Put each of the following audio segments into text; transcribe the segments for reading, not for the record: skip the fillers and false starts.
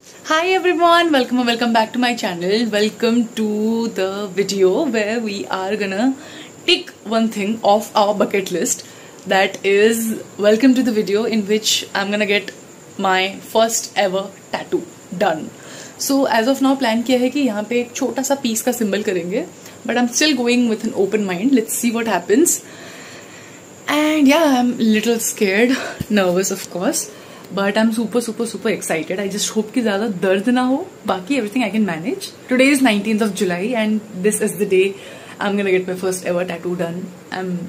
Hi everyone, welcome or welcome back to my channel. Welcome to the video where we are gonna tick one thing off our bucket list. That is, welcome to the video in which I'm gonna get my first ever tattoo done. So as of now plan किया है कि यहाँ पे एक छोटा सा piece का symbol करेंगे, but I'm still going with an open mind. Let's see what happens. And yeah, I'm a little scared, nervous of course. But I'm super excited. I just hope कि ज़्यादा दर्द ना हो. बाकी everything I can manage. Today is 19th of July and this is the day I'm gonna get my first ever tattoo done. I'm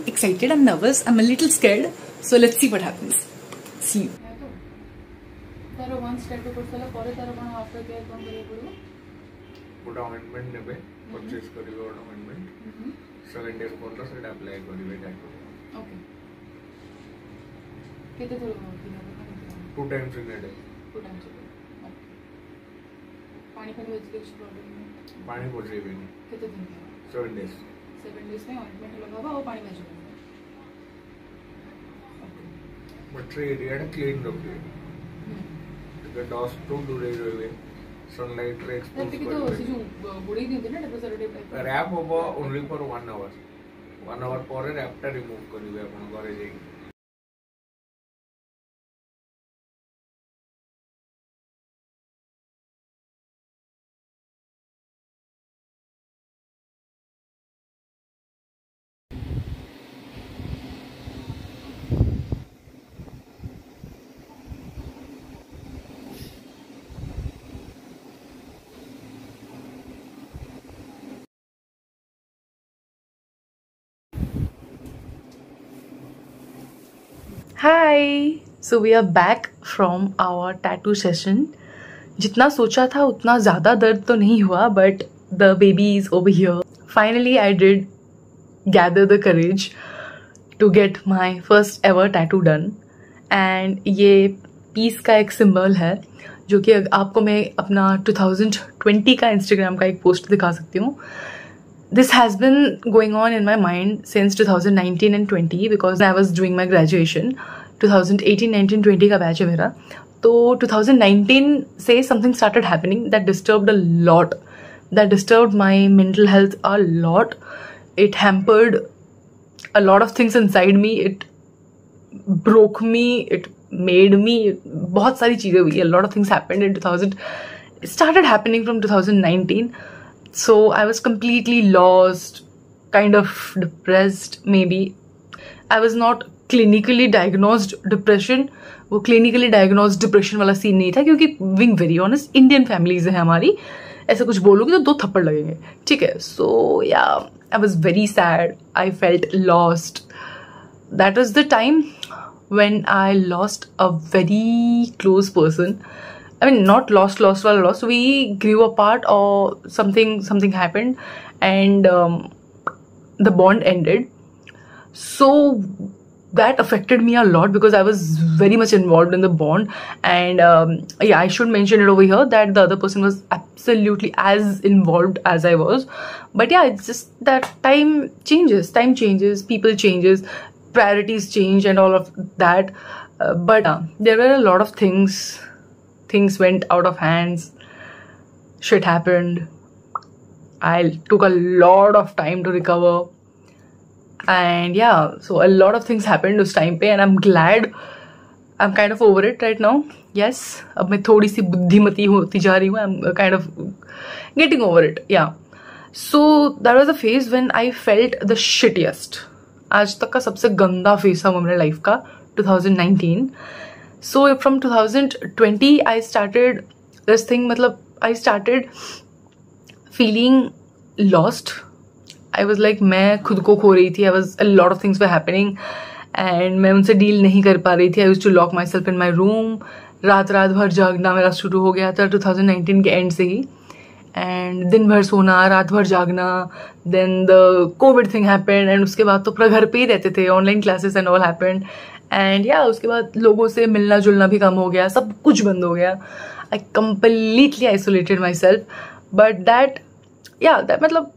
excited, I'm nervous, I'm a little scared. So let's see what happens. See you. Put ointment nebe, purchase karibe ointment. 7 days porta side apply karibe tattoo. Okay. 2 times in a day. 2 times a day. Okay. पानी vegetation problem पानी पहुंचेगी नहीं. कितने दिन का? 7 days. 7 days में ointment लगा हुआ और पानी वेजिटेशन. But area clean रखिए. तो dust तो दूर ही रहे. Sunlight ray exposed. तो जो बुड़ी दी होती है ना डेकोरेटिव टाइप. Wrap होगा only for 1 hour. 1 hour पर wrap टा remove करिए अपन घरे जाएगी. Hi! So we are back from our tattoo session. जितना सोचा था उतना ज़्यादा दर्द तो नहीं हुआ, but the baby is over here. Finally, I did gather the courage to get my first ever tattoo done. And ये पीस का एक सिंबल है जो कि आपको मैं अपना 2020 का इंस्टाग्राम का एक पोस्ट दिखा सकती हूँ. This has been going on in my mind since 2019 and 20 because I was doing my graduation. 2018, 19, 20 का बैच है मेरा. तो 2019 से something started happening that disturbed a lot. That disturbed my mental health a lot. It hampered a lot of things inside me. It broke me. It made me. बहुत सारी चीज़ें हुई. A lot of things happened in 2000. It started happening from 2019. So I was completely lost, kind of depressed maybe. I was not clinically diagnosed depression. वो clinically diagnosed depression वाला scene नहीं था क्योंकि being very honest, Indian families है हमारी. ऐसा कुछ बोलोगे तो 2 थप्पड़ लगेंगे. ठीक है. So yeah, I was very sad. I felt lost. That was the time when I lost a very close person. I mean, not lost. We grew apart or something happened and the bond ended. So that affected me a lot because I was very much involved in the bond. And yeah, I should mention it over here that the other person was absolutely as involved as I was. But yeah, it's just that time changes, people changes, priorities change and all of that. But there were a lot of things went out of hands, shit happened. I took a lot of time to recover and yeah, so a lot of things happened उस time पे and I'm glad I'm kind of over it right now. Yes, अब मैं थोड़ी सी बुद्धिमती होती जा रही हूँ. I'm kind of getting over it. Yeah, so that was a phase when I felt the shittiest. आज तक का सबसे गंदा phase था मेरे life का 2019. So from 2020 I started this thing, मतलब I started feeling lost. I was like मैं खुद को खो रही थी. I was a lot of things were happening and मैं उनसे डील नहीं कर पा रही थी. I used to lock myself in my room. रात भर जागना मेरा शुरू हो गया था 2019 के एंड से ही. And दिन भर सोना, रात भर जागना. Then the COVID thing happened and उसके बाद तो पूरा घर पे ही रहते थे. Online classes and all happened. And या उसके बाद लोगों से मिलना जुलना भी कम हो गया, सब कुछ बंद हो गया. I completely isolated my self. But that मतलब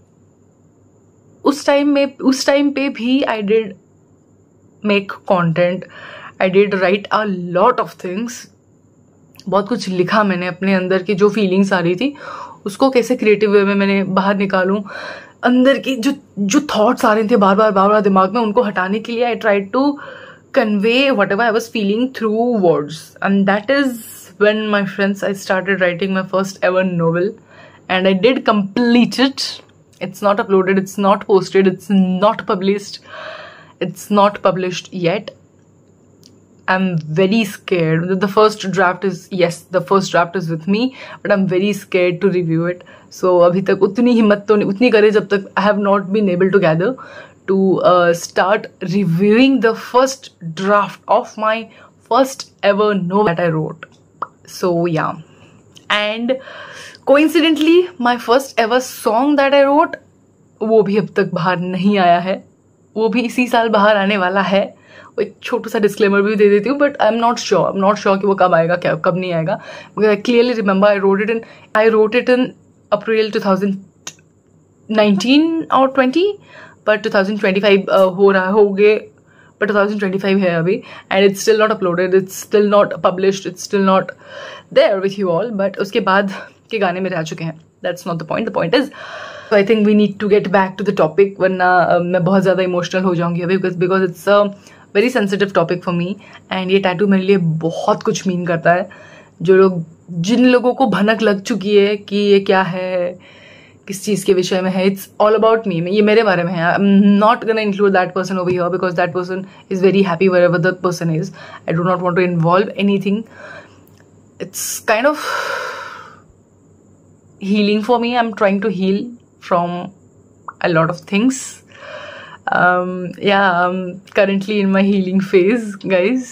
उस टाइम पे भी I did make content, I did right a lot of things बहुत कुछ लिखा मैंने, अपने अंदर की जो फीलिंग्स आ रही थी उसको कैसे क्रिएटिव वे में मैंने बाहर निकालूं, अंदर की जो थॉट्स आ रहे थे बार बार दिमाग में, उनको हटाने के लिए I tried to convey whatever I was feeling through words. And that is when my friends I started writing my first ever novel, and I did complete it. It's not uploaded, it's not posted, it's not published, it's not published yet. I'm very scared. The first draft is, yes, the first draft is with me, but I'm very scared to review it. So अभी तक उतनी हिम्मत तो नहीं, उतनी करे जब तक I have not been able to gather to start reviewing the first draft of my first ever novel that I wrote. So yeah, and coincidentally my first ever song that I wrote, वो भी अब तक बाहर नहीं आया है, वो भी इसी साल बाहर आने वाला है. वो एक छोटा सा डिस्क्लेमर भी दे देती हूँ, but I am not sure कि वो कब आएगा, क्या कब नहीं आएगा. I clearly remember I wrote it in April 2019 और 20, बट 2025 हो गए, but 2025 है अभी, and it's still not uploaded, it's still not published, it's still not there with you all. But उसके बाद के गाने मेरे आ चुके हैं. That's not the point. The point is, so I think we need to get back to the topic, वरना मैं बहुत ज़्यादा इमोशनल हो जाऊंगी अभी, because it's a very sensitive topic for me, and ये टैटू मेरे लिए बहुत कुछ मीन करता है. जिन लोगों को भनक लग चुकी है कि ये क्या है, किस चीज़ के विषय में है, इट्स ऑल अबाउट मी, ये मेरे बारे में है. I am not gonna include that person over here because that person is very happy wherever that person is. I do not want to involve anything. It's kind of healing for me. I'm trying to heal from a lot of things. Yeah, I'm currently in my healing phase, guys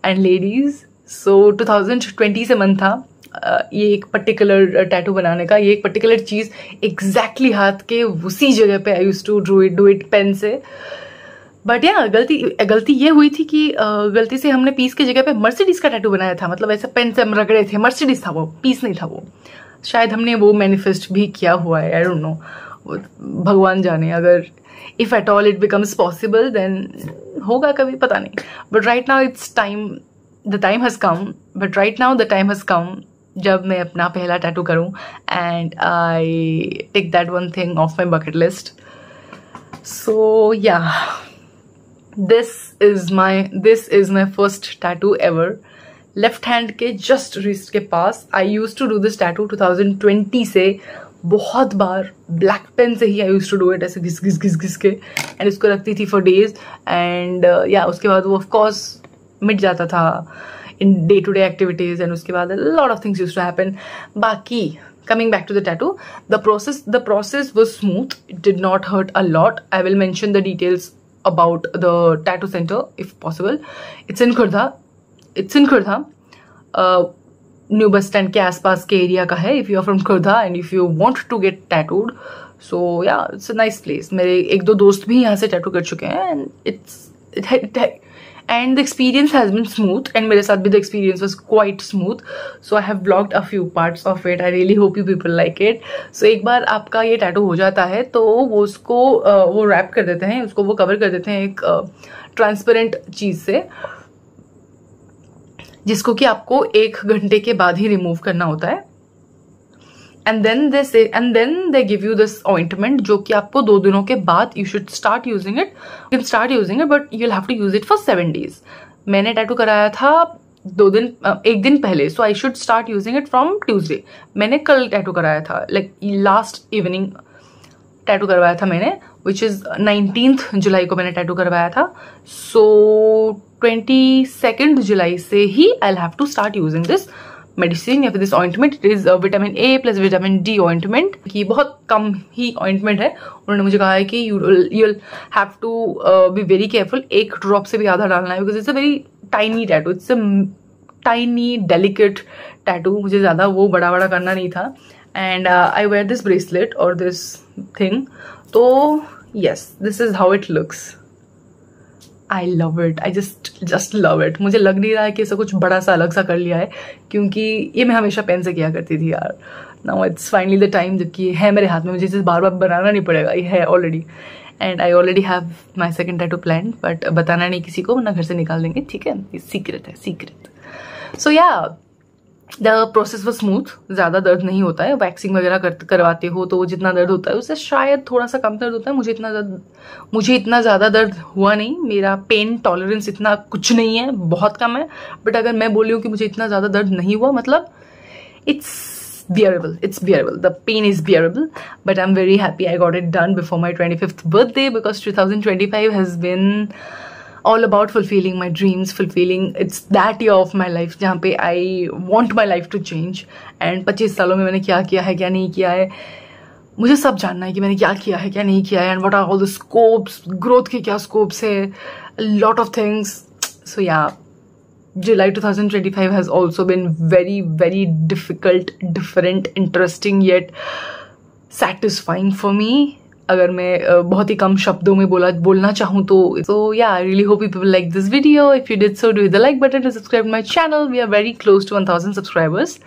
and ladies. So 2020 से मन था ये एक particular tattoo बनाने का, ये एक particular चीज़ exactly हाथ के उसी जगह पे I use to do it pen से. बट या गलती ये हुई थी कि गलती से हमने पीस की जगह पे मर्सिडीज का टैटू बनाया था. मतलब ऐसा पेन से हम रगड़े थे, मर्सिडीज था वो, पीस नहीं था वो. शायद हमने वो मैनिफेस्ट भी किया हुआ है, आई डोंट नो, भगवान जाने. अगर if at all it becomes possible then होगा कभी, पता नहीं. But right now it's time, the time has come. But right now the time has come जब मैं अपना पहला टैटू करूं, and I take that one thing of my bucket list. So yeah, this is my first tattoo ever. Left hand के just wrist के पास. I use to do this tattoo 2020 से बहुत बार. ब्लैक पेन से ही आई use to do it, ऐसे घिस घिस के, एंड इसको रखती थी फॉर डेज. एंड या उसके बाद वो ऑफकोर्स मिट जाता था in day to day activities, and उसके बाद lot of things use to happen. बाकी coming back to the tattoo, the process was smooth. It did not hurt a lot. I will mention the details about the tattoo center if possible. It's in Khurda. New bus stand के आसपास के area का है. If you are from Khurda and if you want to get tattooed, so yeah it's a nice place. मेरे एक दो दोस्त भी यहाँ से टैटू कर चुके हैं, and the experience has been smooth, and मेरे साथ भी the experience was quite smooth. So I have blogged a few parts of it. I really hope you people like it. So एक बार आपका ये टैटू हो जाता है तो वो उसको वो रैप कर देते हैं, उसको वो कवर कर देते हैं एक ट्रांसपेरेंट चीज से, जिसको कि आपको 1 घंटे के बाद ही रिमूव करना होता है. And then they give you this ointment, जो कि आपको 2 दिनों के बाद you should start using it. You can start using it but you will have to use it for 7 days. मैंने टैटू कराया था 1 दिन पहले, so I should start using it from Tuesday. मैंने कल टैटू कराया था, लाइक लास्ट इवनिंग टैटू करवाया था मैंने, विच इज 19th जुलाई को मैंने टैटू करवाया था. सो 22nd जुलाई से ही I have to start using this medicine या फिर this ointment. It is vitamin A plus vitamin D ointment. कि बहुत कम ही ऑइंटमेंट है. उन्होंने मुझे कहा है कि you will have to be very careful. 1 drop से भी आधा डालना है, because it's a very tiny tattoo. It's a tiny delicate tattoo. मुझे ज्यादा वो बड़ा करना नहीं था. And I wear this bracelet और दिस थिंग. तो yes, this is how it looks. I love it. I just love it. मुझे लग नहीं रहा है कि ऐसा कुछ बड़ा सा अलग सा कर लिया है, क्योंकि ये मैं हमेशा पेन से किया करती थी यार. Now it's finally the time जबकि ये है मेरे हाथ में, मुझे इसे बार बार बनाना नहीं पड़ेगा, ये है already. And I already have my second tattoo plan, but बताना नहीं किसी को, वरना घर से निकाल देंगे. ठीक है, ये सीक्रेट है, सीक्रेट. सो या, द प्रोसेस वो स्मूथ, ज़्यादा दर्द नहीं होता है। वैक्सिंग वगैरह करवाते हो तो जितना दर्द होता है उससे शायद थोड़ा सा कम दर्द होता है। मुझे इतना ज़्यादा दर्द हुआ नहीं, मेरा पेन टॉलरेंस इतना कुछ नहीं है, बहुत कम है। बट अगर मैं बोल रही हूँ कि मुझे इतना ज़्यादा दर्द नहीं हुआ, मतलब it's bearable, the pain is bearable, but I'm very happy I got it done before my 25th birthday, because 2025 has been all about fulfilling my dreams, it's that year of my life जहाँ पे I want my life to change, and 25 सालों में मैंने क्या किया है क्या नहीं किया है, मुझे सब जानना है कि मैंने क्या किया है क्या नहीं किया है, and what are all the scopes, growth के क्या scopes है, a lot of things. So yeah, July 2025 has also been very difficult, different, interesting yet satisfying for me. अगर मैं बहुत ही कम शब्दों में बोलना चाहूँ तो. So yeah, I really hope you people like this video. If you did so, do hit the like button and subscribe to my channel. We are very close to 1000 subscribers.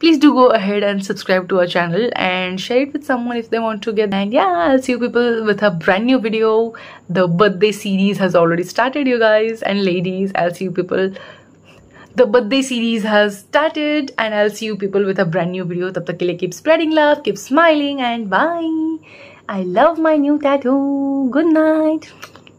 Please do go ahead and subscribe to our channel and share it with someone if they want to get. And yeah, I'll see you people with a brand new video. The birthday series has already started, you guys and ladies. I'll see you people. The birthday series has started and I'll see you people with a brand new video. Tab tak ke liye keep spreading love, keep smiling, and bye. I love my new tattoo. Good night.